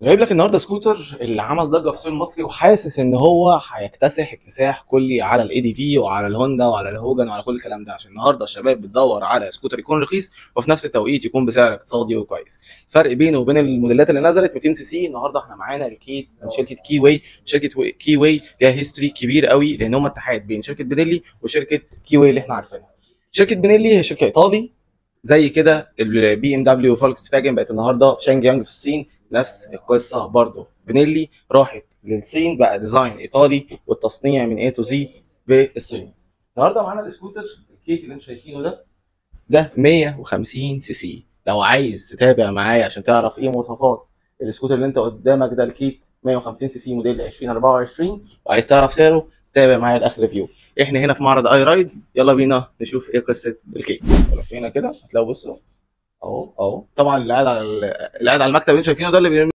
جايب لك النهارده سكوتر اللي عمل ضجه في السوق المصري، وحاسس ان هو هيكتسح اكتساح كلي على الاي دي في وعلى الهوندا وعلى الهوجن وعلى كل الكلام ده، عشان النهارده الشباب بتدور على سكوتر يكون رخيص وفي نفس التوقيت يكون بسعر اقتصادي وكويس. الفرق بينه وبين الموديلات اللي نزلت 200 سي سي. النهارده احنا معانا الكيت من شركه كي واي. كي واي ليها هيستوري كبير قوي، لان هم اتحاد بين شركه بينيلي وشركه كي واي اللي احنا عارفينها. شركه بينيلي هي شركه ايطالي، زي كده البي ام دبليو وفولكس فاجن بقت النهارده في شانجيانج في الصين. نفس القصه برضه، بنيلي راحت للصين بقى ديزاين ايطالي والتصنيع من اي تو زي بالصيني. النهارده معانا السكوتر الكيت اللي انتم شايفينه ده 150 سي سي. لو عايز تتابع معايا عشان تعرف ايه مواصفات السكوتر اللي انت قدامك ده، الكيت 150 سي سي موديل 2024، وعايز تعرف سعره، تابع معايا لاخر ريفيو. احنا هنا في معرض اي رايد، يلا بينا نشوف ايه قصه الكيت. لفينا كده هتلاقوا، بصوا اهو طبعا اللي قاعد على المكتب اللي انتم شايفينه ده اللي